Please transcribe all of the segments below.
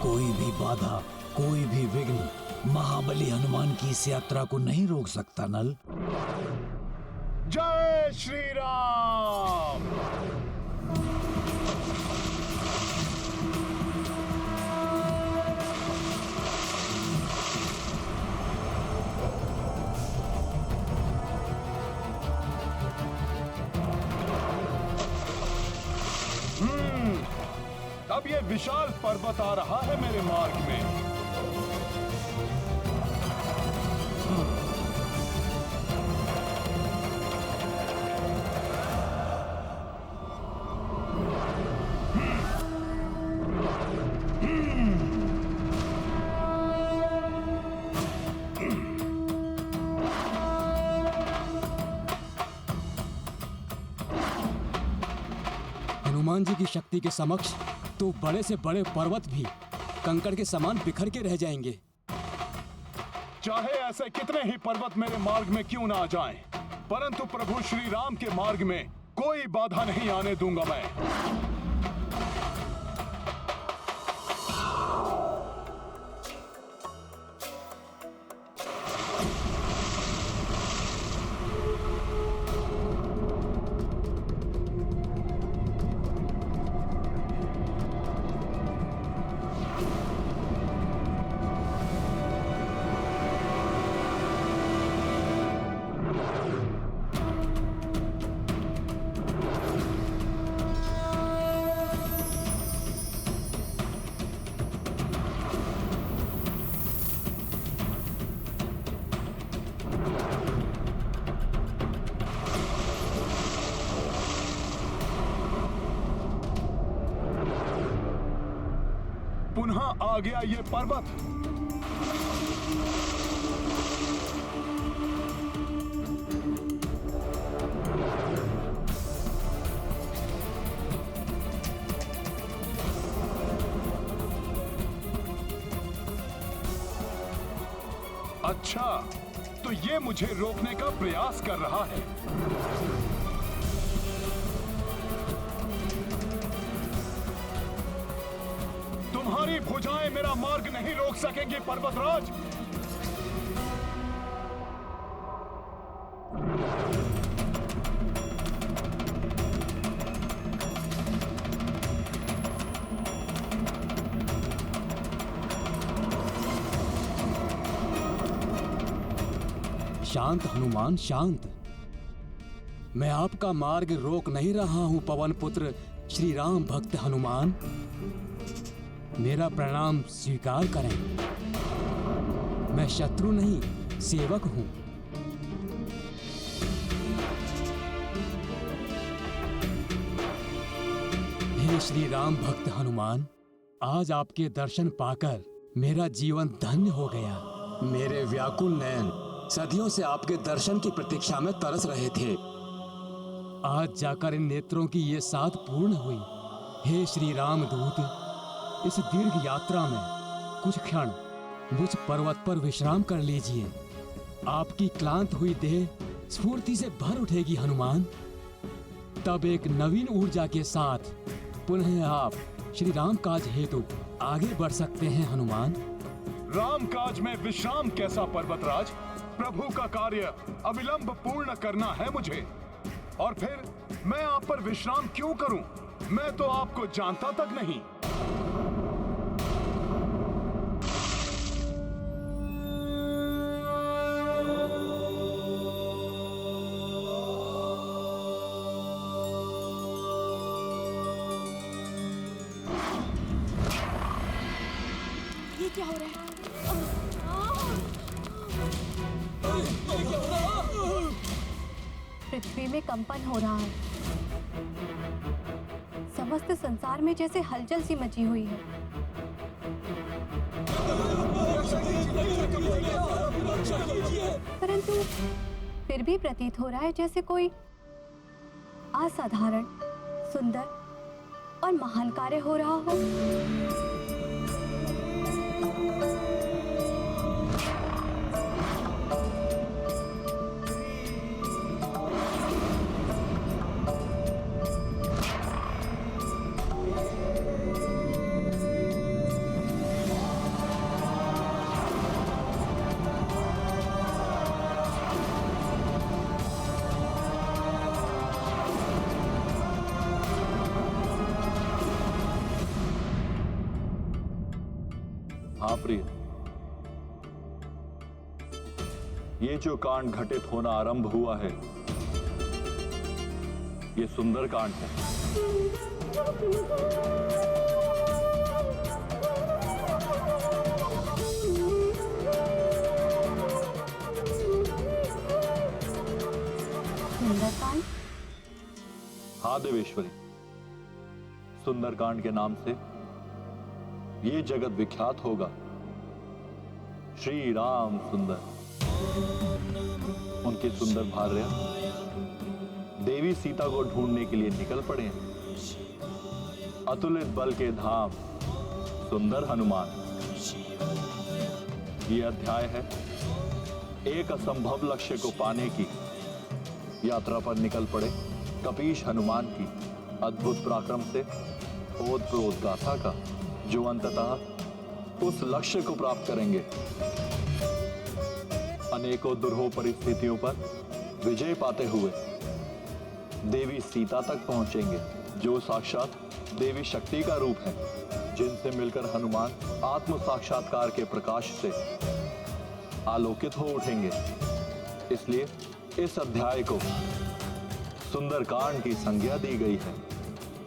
कोई भी बाधा, कोई भी विघ्न महाबली हनुमान की इस यात्रा को नहीं रोक सकता नल। जय श्री राम। अब ये विशाल पर्वत आ रहा है मेरे मार्ग में। हनुमान जी की शक्ति के समक्ष तो बड़े से बड़े पर्वत भी कंकड़ के समान बिखर के रह जाएंगे। चाहे ऐसे कितने ही पर्वत मेरे मार्ग में क्यों ना आ जाएं, परंतु प्रभु श्री राम के मार्ग में कोई बाधा नहीं आने दूंगा मैं। पुनः आ गया ये पर्वत। अच्छा, तो ये मुझे रोकने का प्रयास कर रहा है। तुम्हारी भुजाएं मेरा मार्ग नहीं रोक सकेंगी पर्वतराज। शांत हनुमान शांत। मैं आपका मार्ग रोक नहीं रहा हूं पवन पुत्र श्री राम भक्त हनुमान। मेरा प्रणाम स्वीकार करें। मैं शत्रु नहीं सेवक हूं। हे श्री राम भक्त हनुमान, आज आपके दर्शन पाकर मेरा जीवन धन्य हो गया। मेरे व्याकुल नयन सदियों से आपके दर्शन की प्रतीक्षा में तरस रहे थे। आज जाकर इन नेत्रों की ये साध पूर्ण हुई। हे श्री राम दूत, इस दीर्घ यात्रा में कुछ क्षण मुझ पर्वत पर विश्राम कर लीजिए। आपकी क्लांत हुई देह स्फूर्ति से भर उठेगी हनुमान। तब एक नवीन ऊर्जा के साथ पुनः आप श्री राम काज हेतु आगे बढ़ सकते हैं हनुमान। राम काज में विश्राम कैसा पर्वतराज? प्रभु का कार्य अविलंब पूर्ण करना है मुझे, और फिर मैं आप पर विश्राम क्यों करूं? मैं तो आपको जानता तक नहीं। ये क्या हो रहा है? पृथ्वी में कंपन हो रहा है। समस्त संसार में जैसे हलचल सी मची हुई है। परंतु फिर भी प्रतीत हो रहा है जैसे कोई असाधारण, सुंदर और महान कार्य हो रहा हो। हाँ प्रिय, ये जो कांड घटित होना आरंभ हुआ है, ये सुंदर कांड है। सुंदरकांड? हाँ देवेश्वरी, सुंदरकांड के नाम से ये जगत विख्यात होगा। श्री राम सुंदर, उनके सुंदर भार्या देवी सीता को ढूंढने के लिए निकल पड़े हैं। अतुलित बल के धाम सुंदर हनुमान। यह अध्याय है एक असंभव लक्ष्य को पाने की यात्रा पर निकल पड़े कपीश हनुमान की अद्भुत पराक्रम से ओतप्रोत गाथा का, जो अंततः उस लक्ष्य को प्राप्त करेंगे। अनेकों दुर्हो परिस्थितियों पर विजय पाते हुए देवी सीता तक पहुंचेंगे, जो साक्षात देवी शक्ति का रूप है, जिनसे मिलकर हनुमान आत्म साक्षात्कार के प्रकाश से आलोकित हो उठेंगे। इसलिए इस अध्याय को सुंदरकांड की संज्ञा दी गई है।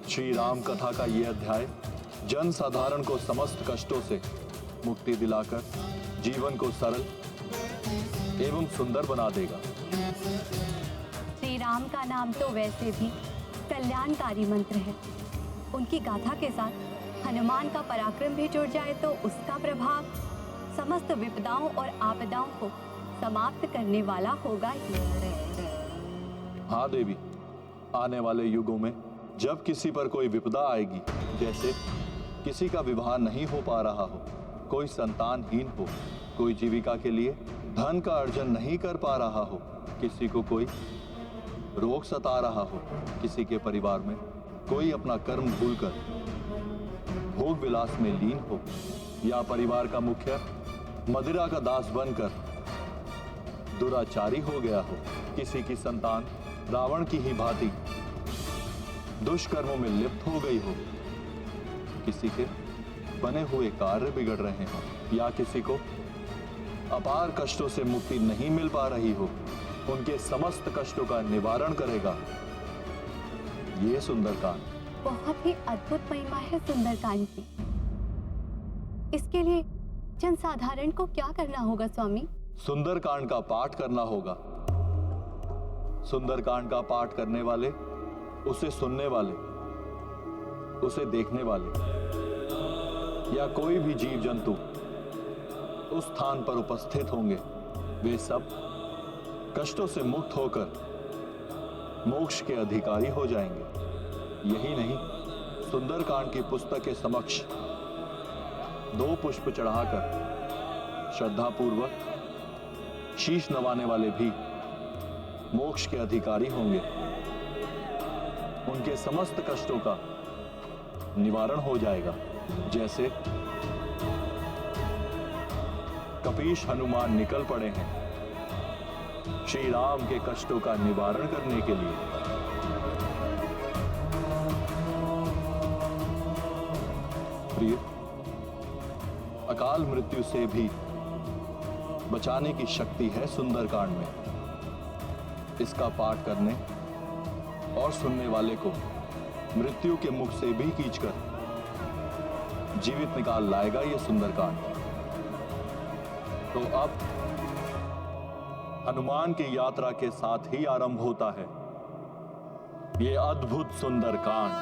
श्री राम कथा का यह अध्याय जन साधारण को समस्त कष्टों से मुक्ति दिलाकर जीवन को सरल एवं सुंदर बना देगा। श्री राम का नाम तो वैसे भी कल्याणकारी मंत्र है। उनकी गाथा के साथ हनुमान का पराक्रम भी जुड़ जाए तो उसका प्रभाव समस्त विपदाओं और आपदाओं को समाप्त करने वाला होगा ही। हाँ देवी, आने वाले युगों में जब किसी पर कोई विपदा आएगी, जैसे किसी का विवाह नहीं हो पा रहा हो, कोई संतानहीन हो, कोई जीविका के लिए धन का अर्जन नहीं कर पा रहा हो, किसी को कोई रोग सता रहा हो, किसी के परिवार में कोई अपना कर्म भूलकर भोग विलास में लीन हो, या परिवार का मुखिया मदिरा का दास बनकर दुराचारी हो गया हो, किसी की संतान रावण की ही भांति दुष्कर्मों में लिप्त हो गई हो, किसी के बने हुए कार्य बिगड़ रहे हो, या किसी को अपार कष्टों से मुक्ति नहीं मिल पा रही हो, उनके समस्त कष्टों का निवारण करेगा ये सुंदरकांड। बहुत ही अद्भुत महिमा है सुंदरकांड की। इसके लिए जनसाधारण को क्या करना होगा स्वामी? सुंदरकांड का पाठ करना होगा। सुंदरकांड का पाठ करने वाले, उसे सुनने वाले, उसे देखने वाले या कोई भी जीव जंतु उस स्थान पर उपस्थित होंगे, वे सब कष्टों से मुक्त होकर मोक्ष के अधिकारी हो जाएंगे। यही नहीं, सुंदरकांड की पुस्तक के समक्ष 2 पुष्प चढ़ाकर श्रद्धापूर्वक शीश नवाने वाले भी मोक्ष के अधिकारी होंगे। उनके समस्त कष्टों का निवारण हो जाएगा, जैसे कपीश हनुमान निकल पड़े हैं श्री राम के कष्टों का निवारण करने के लिए। प्रिय, अकाल मृत्यु से भी बचाने की शक्ति है सुंदरकांड में। इसका पाठ करने और सुनने वाले को मृत्यु के मुख से भी खींचकर जीवित निकाल लाएगा ये सुंदरकांड। तो अब हनुमान की यात्रा के साथ ही आरंभ होता है ये अद्भुत सुंदरकांड।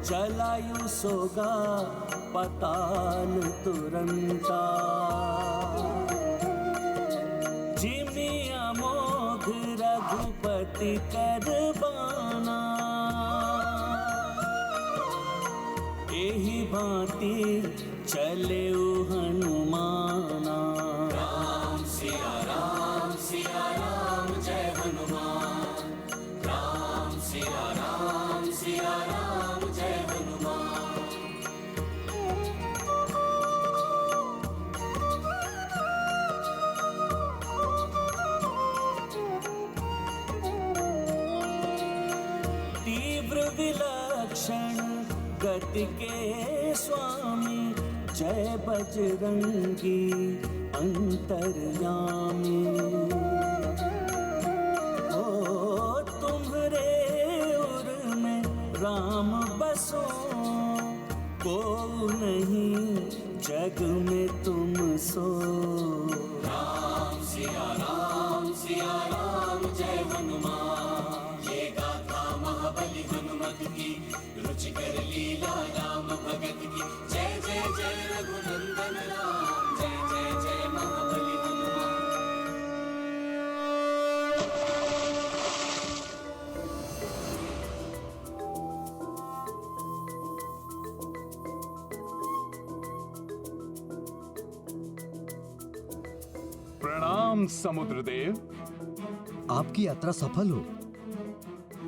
चलायु सोगा पताल तुरंता, जिमिया मोघ रघुपति करबाना, एही भांति चले हनुमाना। राम सिया राम जय हनुमान, राम सिया राम जय हनुमान। तीव्र विलक्षण गति के स्वामी, जय बजरंगी अंतर्यामी। ओ तुम्हारे उर में राम बसो, को नहीं जग में तुम सो। राम सिया राम जय हनुमान, ये गाथा महाबली हनुमत की, रुचिकर लीला राम भगत की। जय जय जय रघुनंदन राम, जय जय जय महाबली हनुमान। प्रणाम समुद्र देव। आपकी यात्रा सफल हो,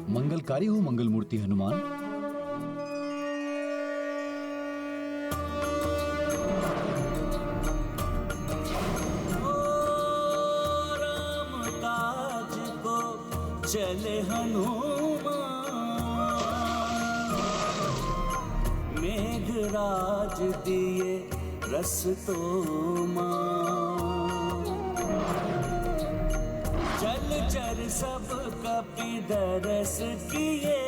मंगलकारी हो मंगल मूर्ति हनुमान। राम काज को चले हनुमान, मेघराज दिए रस तो जल चर सब कपि दरस किए,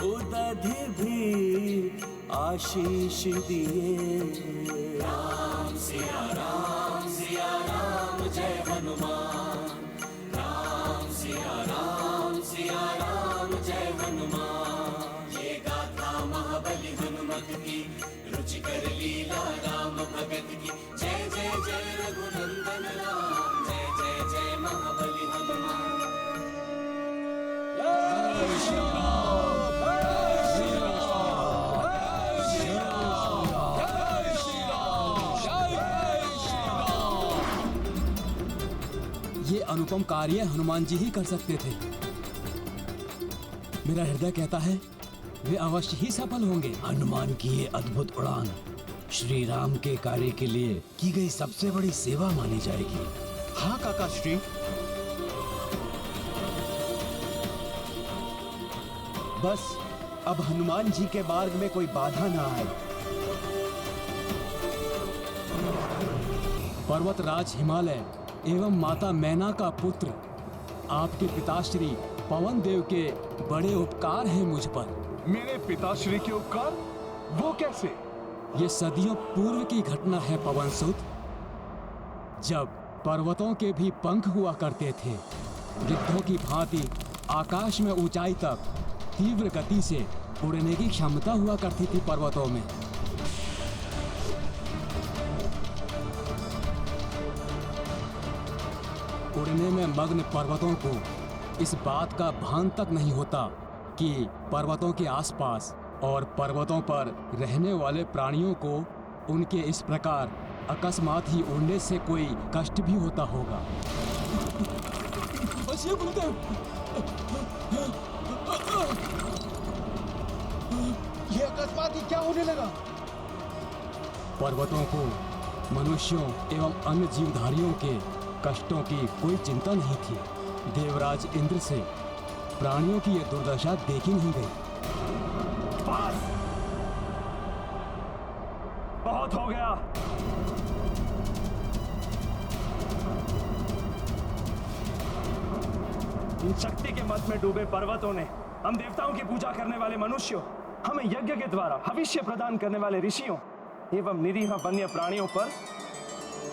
उदधि भी आशीष दिए। राम सिया राम जय हनुमान, राम सिया राम जय हनुमान। ये गाथा महाबली हनुमत की, रुचिकर लीला राम भगत की। जय जय जय रघुनंदन राम, जय जय जय महाबली हनुमान। ये अनुपम कार्य हनुमान जी ही कर सकते थे। मेरा हृदय कहता है वे अवश्य ही सफल होंगे। हनुमान की ये अद्भुत उड़ान श्री राम के कार्य के लिए की गई सबसे बड़ी सेवा मानी जाएगी। हाँ काका श्री। बस अब हनुमान जी के मार्ग में कोई बाधा ना आए। पर्वतराज हिमालय एवं माता मैना का पुत्र, आपके पिताश्री पवन देव के बड़े उपकार हैं मुझ पर। मेरे पिताश्री के उपकार? वो कैसे? ये सदियों पूर्व की घटना है पवन सुत, जब पर्वतों के भी पंख हुआ करते थे। गिद्धों की भांति आकाश में ऊंचाई तक तीव्र गति से उड़ने की क्षमता हुआ करती थी पर्वतों में। उड़ने में मग्न पर्वतों को इस बात का भान तक नहीं होता कि पर्वतों के आसपास और पर्वतों पर रहने वाले प्राणियों को उनके इस प्रकार अकस्मात ही उड़ने से कोई कष्ट भी होता होगा। ये अकस्मात ही क्या होने लगा? पर्वतों को मनुष्यों एवं अन्य जीवधारियों के कष्टों की कोई चिंता नहीं थी। देवराज इंद्र से प्राणियों की यह दुर्दशा देखी नहीं गई। बहुत हो गया। इन शक्ति के मत में डूबे पर्वतों ने, हम देवताओं की पूजा करने वाले मनुष्यों, हमें यज्ञ के द्वारा भविष्य प्रदान करने वाले ऋषियों एवं निरीह वन्य प्राणियों पर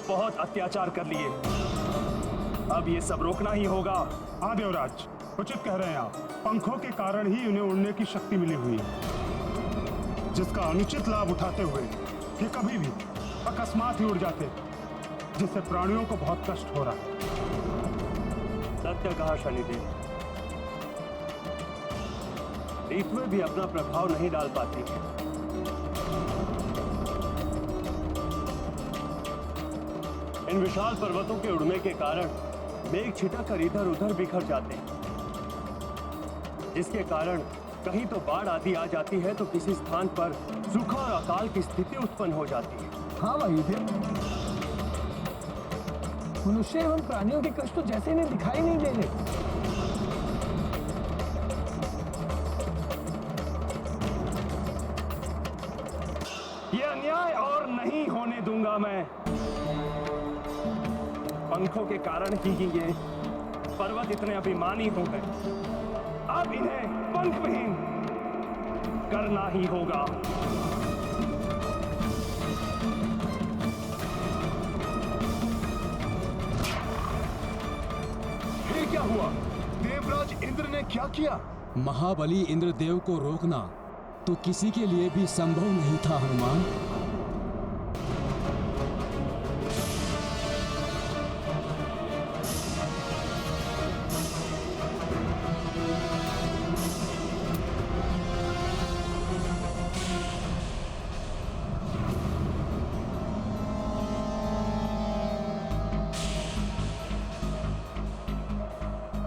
बहुत अत्याचार कर लिए। अब ये सब रोकना ही होगा। हाँ देवराज, उचित कह रहे हैं आप। पंखों के कारण ही उन्हें उड़ने की शक्ति मिली हुई है, जिसका अनुचित लाभ उठाते हुए ये कभी भी अकस्मात ही उड़ जाते, जिससे प्राणियों को बहुत कष्ट हो रहा है। सत्य कहा शनिदेव। ऋतुएं भी अपना प्रभाव नहीं डाल पाती। इन विशाल पर्वतों के उड़ने के कारण मेघ छिटक कर इधर उधर बिखर जाते हैं, जिसके कारण कहीं तो बाढ़ आदि आ जाती है तो किसी स्थान पर सूखा और अकाल की स्थिति उत्पन्न हो जाती है। हाँ वायुदेव, मनुष्य एवं प्राणियों के कष्ट तो जैसे इन्हें दिखाई नहीं दे रहे। ये अन्याय और नहीं होने दूंगा मैं। पंखों के कारण ही ये पर्वत इतने अभिमानी हो गए। अब इन्हें पंखविहीन करना ही होगा। ये क्या हुआ? देवराज इंद्र ने क्या किया? महाबली इंद्रदेव को रोकना तो किसी के लिए भी संभव नहीं था हनुमान।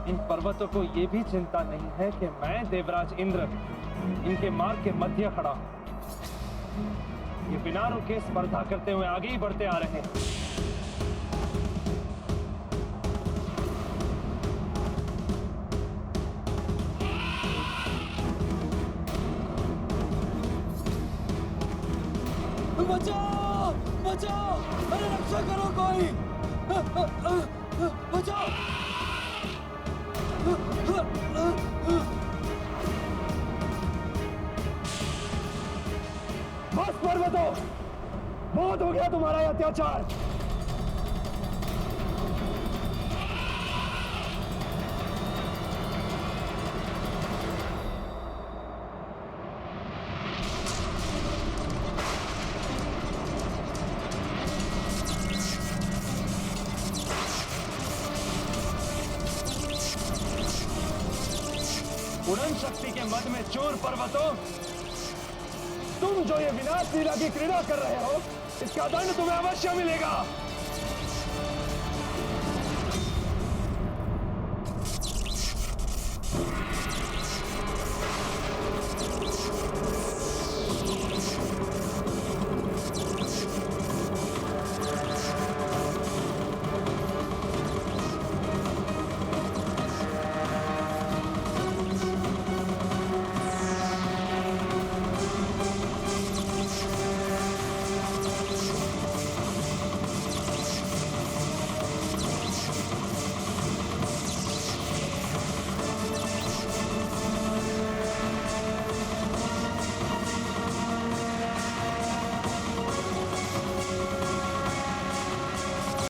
इन पर्वतों को ये भी चिंता नहीं है कि मैं देवराज इंद्र इनके मार्ग के मध्य खड़ा हूं। ये बिना रुके स्पर्धा करते हुए आगे ही बढ़ते आ रहे हैं। बचाओ बचाओ, अरे रक्षा करो कोई, बचाओ। बस पर्वतों, बहुत हो गया तुम्हारा यह अत्याचार। उड़न शक्ति के मद में चोर पर्वतों, तुम जो ये विनाश लीला की क्रीड़ा कर रहे हो, इसका दंड तुम्हें अवश्य मिलेगा।